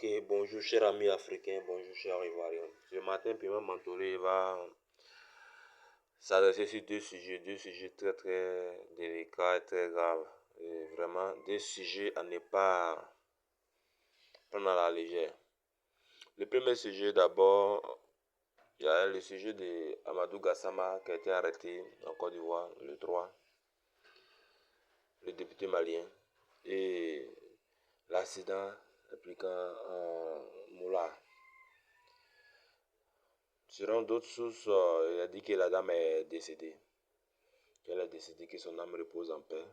Ok, bonjour cher ami africain, bonjour cher Ivoirien. Ce matin, Piment Mantoré va s'adresser sur deux sujets très très délicats et très graves. Et vraiment, des sujets à ne pas prendre à la légère. Le premier sujet d'abord, il y a le sujet de Amadou Gassama qui a été arrêté en Côte d'Ivoire le 3, le député malien, et l'accident impliquant Moula. Selon d'autres sources, il a dit que la dame est décédée. Qu'elle est décédée, que son âme repose en paix.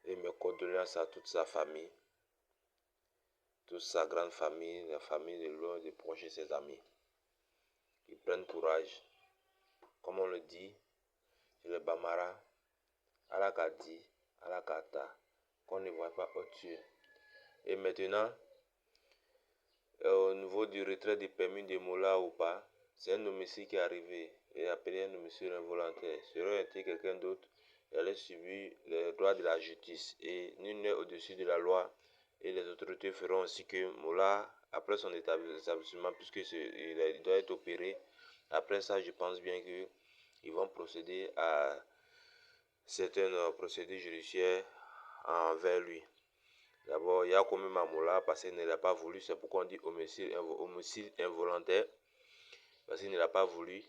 Et mes condoléances à toute sa famille, toute sa grande famille, la famille de loin, des proches et ses amis. Ils prennent courage. Comme on le dit, c'est le Bamara, Alakadi, Alakata, qu'on ne voit pas au-dessus. Et maintenant, au niveau du retrait des permis de Moula ou pas, c'est un homicide qui est arrivé et appelé un homicide involontaire. Ça aurait été quelqu'un d'autre, il allait subir les droits de la justice et nul n'est au-dessus de la loi. Et les autorités feront aussi que Moula, après son établissement, puisqu'il doit être opéré, après ça, je pense bien qu'ils vont procéder à certaines procédures judiciaires envers lui. D'abord, il y a quand même Moula parce qu'il ne l'a pas voulu. C'est pourquoi on dit homicide involontaire. Parce qu'il ne l'a pas voulu.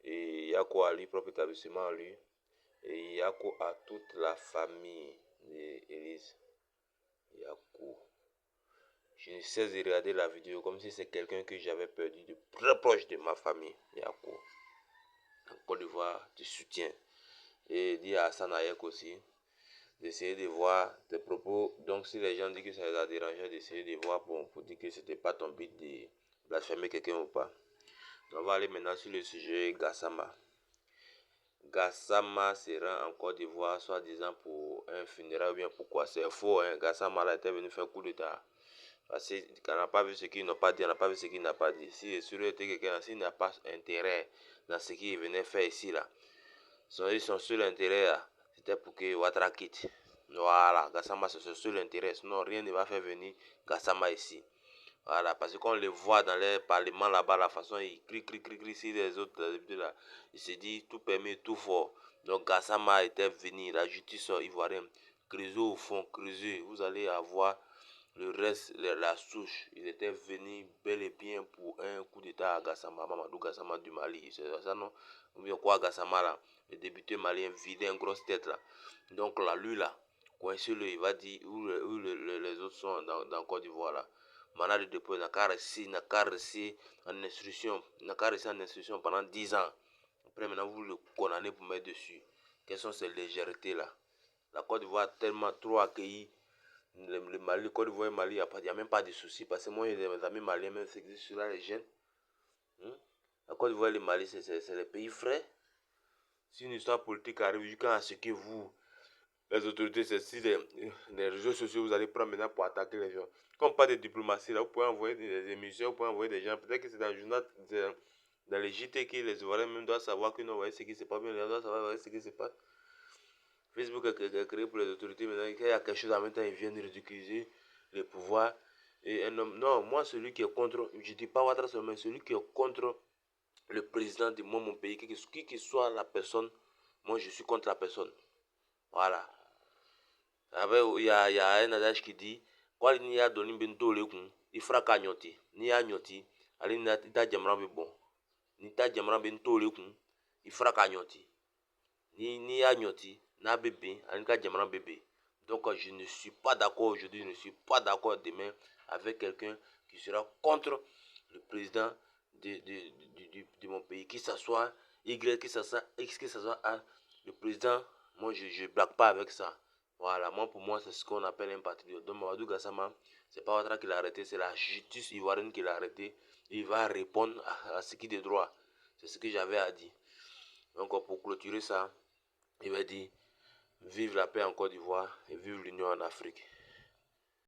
Et il y a quoi à lui, propre établissement à lui. Et il y a quoi à toute la famille d'Élise. Il y a quoi. Je ne cesse de regarder la vidéo comme si c'est quelqu'un que j'avais perdu de très proche de ma famille. Il y a quoi. En Côte d'Ivoire, tu soutiens. Et dit à Hassan Ayek aussi d'essayer de voir tes propos. Donc si les gens disent que ça les a dérangés, d'essayer de voir pour dire que c'était pas ton but de blasphémer quelqu'un ou pas. Donc, on va aller maintenant sur le sujet Gassama. Gassama sera en Côte d'Ivoire, soi-disant pour un funérail ou bien pourquoi. C'est faux, hein. Gassama là était venu faire un coup d'état. Parce qu'on n'a pas vu ce qu'il n'a pas dit, on n'a pas vu ce qu'il n'a pas dit. Si sur était quelqu'un, s'il n'a pas intérêt dans ce qu'il venait faire ici là, son seul intérêt là, c'était pour que Ouattara quitte. Voilà, Gassama c'est son seul intérêt. Sinon, rien ne va faire venir Gassama ici. Voilà, parce qu'on le voit dans les parlements là-bas, la façon il crie sur les autres députés là. Il se dit tout permis, tout fort. Donc Gassama était venu, la justice ivoirienne, creusez au fond, creusez. Vous allez avoir le reste, la souche. Il était venu bel et bien pour un coup d'état à Gassama, Mamadou Gassama du Mali. C'est ça non? Ou bien quoi Gassama là? Le député malien vidé une grosse tête là. Donc là, lui là, coincez-le, il va dire où les autres sont dans Côte d'Ivoire là. Mandat de dépôt n'a qu'à rester en instruction pendant 10 ans. Après maintenant vous le condamnez pour mettre dessus. Quelles sont ces légèretés là? La Côte d'Ivoire a tellement trop accueilli le Mali, Côte d'Ivoire et Mali, il n'y a même pas de soucis parce que moi j'ai des amis maliens même qui disent sur là les jeunes. La Côte d'Ivoire et le Mali c'est les pays frais. Si une histoire politique arrive jusqu'à ce que vous les autorités, c'est si les réseaux sociaux, vous allez prendre maintenant pour attaquer les gens. Comme pas de diplomatie, là, vous pouvez envoyer des émissions, vous pouvez envoyer des gens. Peut-être que c'est dans le journal, dans les JT que les Ivoiriens même doivent savoir que non, voyez ce qui se passe bien, les gens doivent savoir ce qui se passe. Facebook est créé pour les autorités, maintenant, il y a quelque chose en même temps, ils viennent ridiculiser les pouvoirs. Et un homme, non, moi, celui qui est contre, je ne dis pas Ouattara seulement, celui qui est contre le président de mon pays, qui que soit la personne, moi, je suis contre la personne. Voilà. Il y a un adage qui dit quoi ni ya doni bento le kun il fera kanyoti ni ya nyoti ali na ta jamra be bon ni ta jamra bento le kun il fera kanyoti ni ya nyoti na bébé ali ka jamra bébé. Donc je ne suis pas d'accord aujourd'hui, je ne suis pas d'accord demain avec quelqu'un qui sera contre le président de mon pays, qui s'assoit Y, qui s'assoit X, qui s'assoit A, le président. Moi je blague pas avec ça. Voilà, moi pour moi c'est ce qu'on appelle un patriote. Donc Mamadou Gassama, c'est pas Ouattara qui l'a arrêté, c'est la justice ivoirienne qui l'a arrêté. Il va répondre à ce qui est de droit. C'est ce que j'avais à dire. Donc pour clôturer ça, il va dire vive la paix en Côte d'Ivoire et vive l'union en Afrique.